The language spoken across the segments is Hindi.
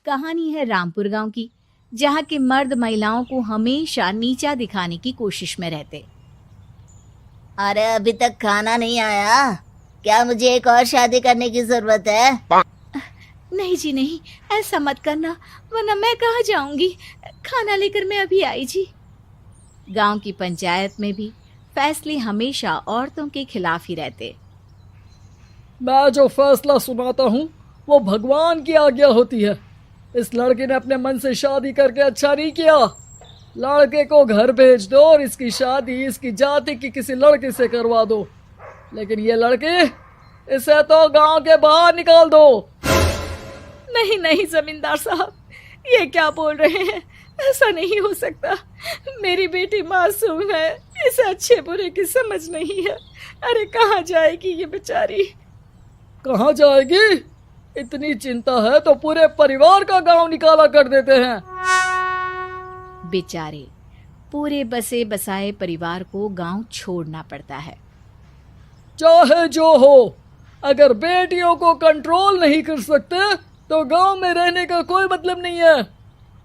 कहानी है रामपुर गांव की, जहां के मर्द महिलाओं को हमेशा नीचा दिखाने की कोशिश में रहते। अरे अभी तक खाना नहीं आया, क्या मुझे एक और शादी करने की जरूरत है? नहीं जी नहीं, ऐसा मत करना, वरना मैं कहाँ जाऊंगी। खाना लेकर मैं अभी आई जी। गांव की पंचायत में भी फैसले हमेशा औरतों के खिलाफ ही रहते। मैं जो फैसला सुनाता हूँ वो भगवान की आज्ञा होती है। इस लड़के ने अपने मन से शादी करके अच्छा नहीं किया। लड़के को घर भेज दो और इसकी शादी इसकी जाति की किसी लड़के से करवा दो, लेकिन ये लड़की, इसे तो गांव के बाहर निकाल दो। नहीं नहीं जमींदार साहब, ये क्या बोल रहे हैं? ऐसा नहीं हो सकता। मेरी बेटी मासूम है, इसे अच्छे बुरे की समझ नहीं है। अरे कहाँ जाएगी ये बेचारी? कहाँ जाएगी? इतनी चिंता है तो पूरे परिवार का गांव निकाला कर देते हैं। बेचारे पूरे बसे बसाए परिवार को गांव छोड़ना पड़ता है। चाहे जो हो, अगर बेटियों को कंट्रोल नहीं कर सकते तो गांव में रहने का कोई मतलब नहीं है।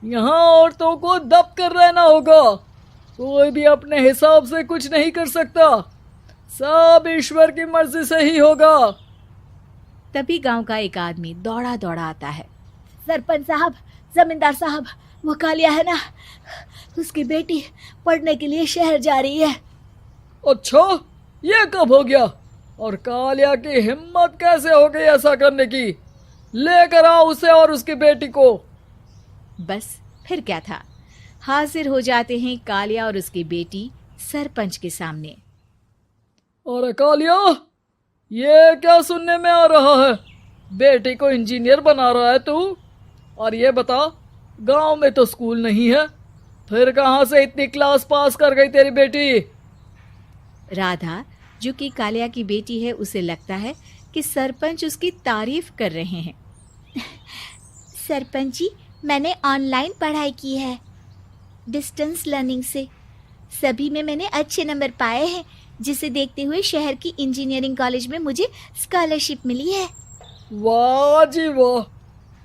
यहाँ औरतों को दब कर रहना होगा। कोई भी अपने हिसाब से कुछ नहीं कर सकता, सब ईश्वर की मर्जी से ही होगा। तभी गांव का एक आदमी दौड़ा दौड़ा आता है। सरपंच साहब, जमींदार साहब, वो कालिया है ना, उसकी बेटी पढ़ने के लिए शहर जा रही है। अच्छा, ये कब हो गया? और कालिया की हिम्मत कैसे हो गई ऐसा करने की? लेकर आओ उसे और उसकी बेटी को। बस फिर क्या था, हाजिर हो जाते हैं कालिया और उसकी बेटी सरपंच के सामने। और कालिया, ये क्या सुनने में आ रहा है? बेटी को इंजीनियर बना रहा है तू? और ये बता, गांव में तो स्कूल नहीं है, फिर कहां से इतनी क्लास पास कर गई तेरी बेटी? राधा, जो कि कालिया की बेटी है, उसे लगता है कि सरपंच उसकी तारीफ कर रहे हैं। सरपंच जी, मैंने ऑनलाइन पढ़ाई की है, डिस्टेंस लर्निंग से। सभी में मैंने अच्छे नंबर पाए हैं, जिसे देखते हुए शहर की इंजीनियरिंग कॉलेज में मुझे स्कॉलरशिप मिली है। वाह जी वाह,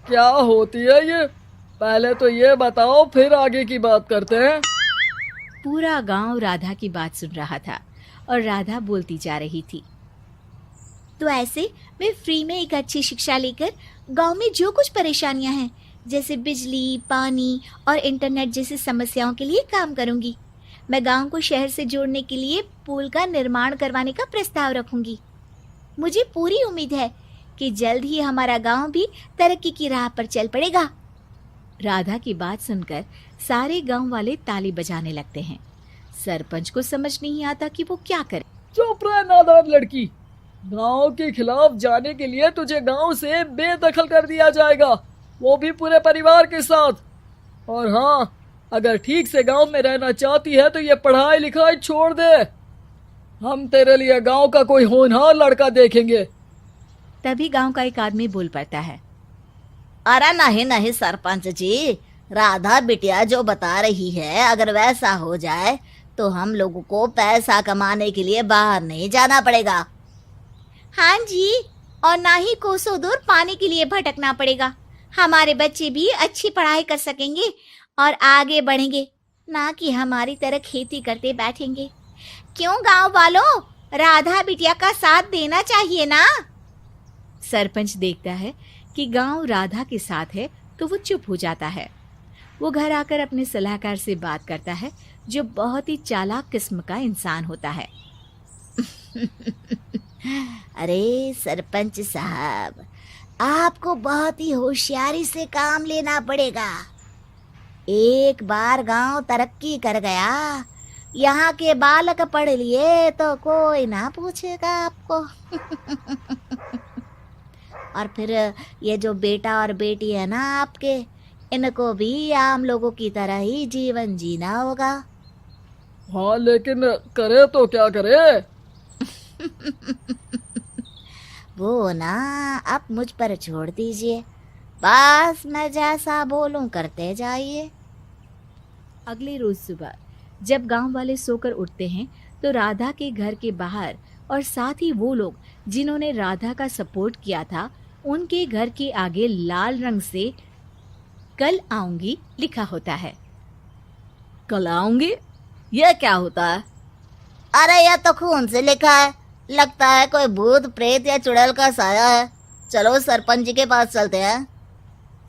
क्या होती है ये? पहले तो ये बताओ, फिर आगे की बात करते हैं। पूरा गांव राधा की बात सुन रहा था और राधा बोलती जा रही थी। तो ऐसे मैं फ्री में एक अच्छी शिक्षा लेकर गांव में जो कुछ परेशानियां हैं, जैसे बिजली, पानी और इंटरनेट जैसी समस्याओं के लिए काम करूंगी। मैं गांव को शहर से जोड़ने के लिए पुल का निर्माण करवाने का प्रस्ताव रखूंगी। मुझे पूरी उम्मीद है कि जल्द ही हमारा गांव भी तरक्की की राह पर चल पड़ेगा। राधा की बात सुनकर सारे गांव वाले ताली बजाने लगते हैं। सरपंच को समझ नहीं आता कि वो क्या करे। चुप रह नादान लड़की, गांव के खिलाफ जाने के लिए तुझे गांव से बेदखल कर दिया जाएगा, वो भी पूरे परिवार के साथ। और हाँ, अगर ठीक से गांव में रहना चाहती है तो ये पढ़ाई लिखाई छोड़ दे। हम तेरे लिए गांव का कोई होनहार लड़का देखेंगे। तभी गांव का एक आदमी बोल पड़ता है। अरे नहीं नहीं सरपंच जी, राधा बिटिया जो बता रही है, अगर वैसा हो जाए तो हम लोगों को पैसा कमाने के लिए बाहर नहीं जाना पड़ेगा। हाँ जी, और ना ही कोसों दूर पानी के लिए भटकना पड़ेगा। हमारे बच्चे भी अच्छी पढ़ाई कर सकेंगे और आगे बढ़ेंगे, ना कि हमारी तरह खेती करते बैठेंगे। क्यों गांव वालों, राधा बिटिया का साथ देना चाहिए ना। सरपंच देखता है कि गांव राधा के साथ है तो वो चुप हो जाता है। वो घर आकर अपने सलाहकार से बात करता है, जो बहुत ही चालाक किस्म का इंसान होता है। अरे सरपंच साहब, आपको बहुत ही होशियारी से काम लेना पड़ेगा। एक बार गांव तरक्की कर गया, यहाँ के बालक पढ़ लिए तो कोई ना पूछेगा आपको। और फिर ये जो बेटा और बेटी है ना आपके, इनको भी आम लोगों की तरह ही जीवन जीना होगा। हाँ, लेकिन करे तो क्या करे? वो ना आप मुझ पर छोड़ दीजिए, बस मैं जैसा बोलूं करते जाइए। अगले रोज सुबह जब गांव वाले सोकर उठते हैं तो राधा के घर के बाहर और साथ ही वो लोग जिन्होंने राधा का सपोर्ट किया था, उनके घर के आगे लाल रंग से कल आऊंगी लिखा होता है। कल आऊंगी, यह क्या होता है? अरे यह तो खून से लिखा है, लगता है कोई भूत प्रेत या चुड़ैल का साया है। चलो सरपंच जी के पास चलते हैं।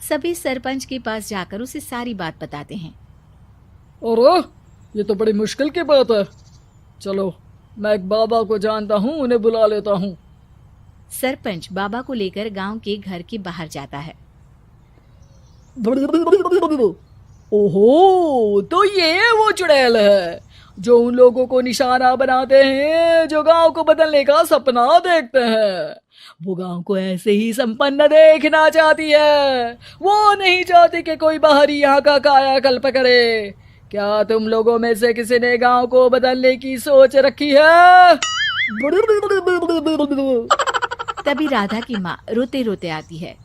सभी सरपंच के पास जाकर उसे सारी बात बताते हैं। अरे ये तो बड़ी मुश्किल की बात है। चलो मैं एक बाबा को जानता हूँ, उन्हें बुला लेता हूँ। सरपंच बाबा को लेकर गांव के घर के बाहर जाता है। ओहो, तो ये वो चुड़ैल है जो उन लोगों को निशाना बनाते हैं जो गांव को बदलने का सपना देखते हैं। वो गांव को ऐसे ही संपन्न देखना चाहती है। वो नहीं चाहती कि कोई बाहरी यहाँ का कायाकल्प करे। क्या तुम लोगों में से किसी ने गांव को बदलने की सोच रखी है? तभी राधा की माँ रोते रोते आती है।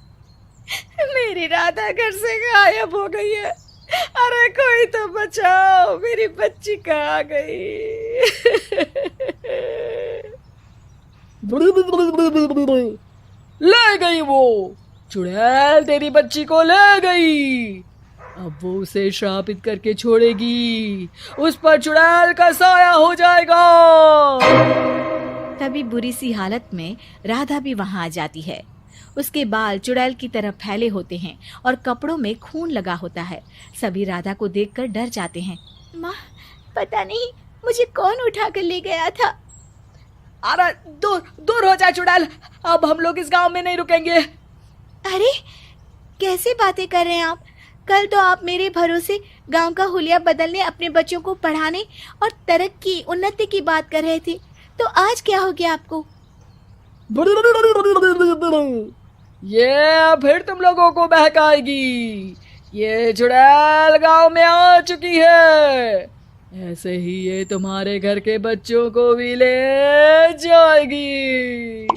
मेरी राधा घर से गायब हो गई है। अरे कोई तो बचाओ, मेरी बच्ची कहाँ गई? ले गई वो चुड़ैल, तेरी बच्ची को ले गई। अब वो उसे श्रापित करके छोड़ेगी, उस पर चुड़ैल का साया हो जाएगा। तभी बुरी सी हालत में राधा भी वहां आ जाती है। उसके बाल चुड़ैल की तरह फैले होते हैं और कपड़ों में खून लगा होता है। सभी राधा को देखकर डर जाते हैं। माँ, पता नहीं मुझे कौन उठा कर ले गया था। अरे दूर दूर हो जा चुड़ैल, अब हम लोग इस गांव में नहीं रुकेंगे। अरे कैसे बातें कर रहे हैं आप? कल तो आप मेरे भरोसे गांव का हुलिया बदलने, अपने बच्चों को पढ़ाने और तरक्की उन्नति की बात कर रहे थे, तो आज क्या हो गया आपको? ये फिर तुम लोगों को बहकाएगी। ये चुड़ैल गांव में आ चुकी है, ऐसे ही ये तुम्हारे घर के बच्चों को भी ले जाएगी।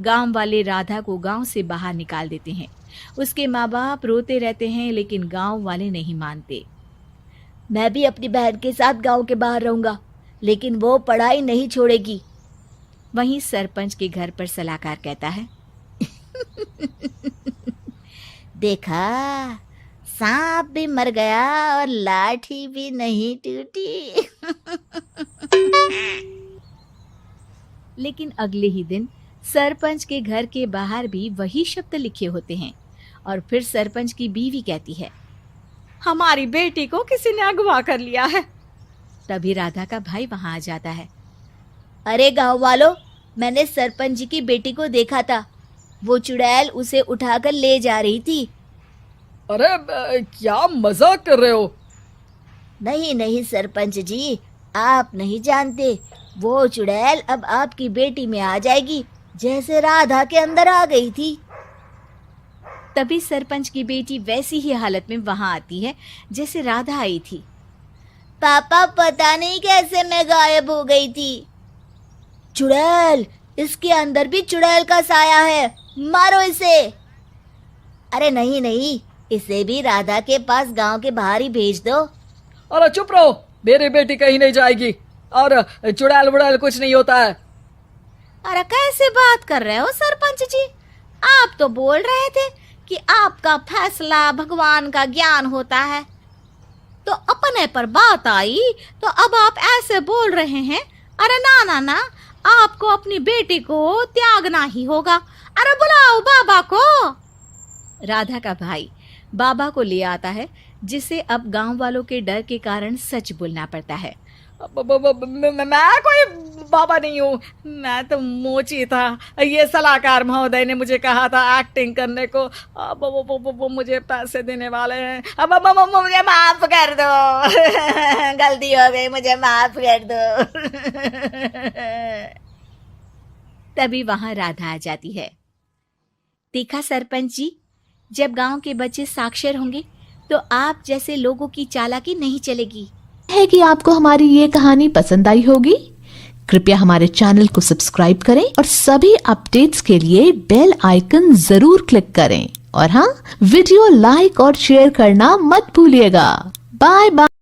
गांव वाले राधा को गांव से बाहर निकाल देते हैं। उसके माँ बाप रोते रहते हैं, लेकिन गांव वाले नहीं मानते। मैं भी अपनी बहन के साथ गांव के बाहर रहूंगा, लेकिन वो पढ़ाई नहीं छोड़ेगी। वहीं सरपंच के घर पर सलाहकार कहता है। देखा, सांप भी मर गया और लाठी भी नहीं टूटी। लेकिन अगले ही दिन सरपंच के घर के बाहर भी वही शब्द लिखे होते हैं और फिर सरपंच की बीवी कहती है, हमारी बेटी को किसी ने अगवा कर लिया है। तभी राधा का भाई वहां आ जाता है। अरे गांव वालों, मैंने सरपंच जी की बेटी को देखा था। वो चुड़ैल उसे उठाकर ले जा रही थी। अरे क्या मजाक कर रहे हो? नहीं नहीं सरपंच जी, आप नहीं जानते। वो चुड़ैल अब आपकी बेटी में आ जाएगी, जैसे राधा के अंदर आ गई थी। तभी सरपंच की बेटी वैसी ही हालत में वहां आती है जैसे राधा आई थी। पापा, पता नहीं कैसे मैं गायब हो गई थी। चुड़ैल, इसके अंदर भी चुड़ैल का साया है, मारो इसे। अरे नहीं नहीं, इसे भी राधा के पास गांव के बाहर ही भेज दो। अरे चुप रहो, मेरी बेटी कहीं नहीं जाएगी और चुड़ैल बुड़ैल कुछ नहीं होता है। अरे कैसे बात कर रहे हो सरपंच जी? आप तो बोल रहे थे कि आपका फैसला भगवान का ज्ञान होता है, तो अपने पर बात आई तो अब आप ऐसे बोल रहे हैं। अरे ना ना ना, आपको अपनी बेटी को त्यागना ही होगा। अरे बुलाओ बाबा को। राधा का भाई बाबा को ले आता है, जिसे अब गांव वालों के डर के कारण सच बोलना पड़ता है। मैं कोई बाबा नहीं हूँ, मैं तो मोची था। ये सलाहकार महोदय ने मुझे कहा था एक्टिंग करने को। अब वो मुझे पैसे देने वाले हैं। अब मुझे माफ कर दो। गलती हो गई, मुझे माफ कर दो। तभी वहां राधा आ जाती है। देखा सरपंच जी, जब गांव के बच्चे साक्षर होंगे तो आप जैसे लोगों की चालाकी नहीं चलेगी। है कि आपको हमारी ये कहानी पसंद आई होगी। कृपया हमारे चैनल को सब्सक्राइब करें और सभी अपडेट्स के लिए बेल आइकन जरूर क्लिक करें। और हाँ, वीडियो लाइक और शेयर करना मत भूलिएगा। Bye bye.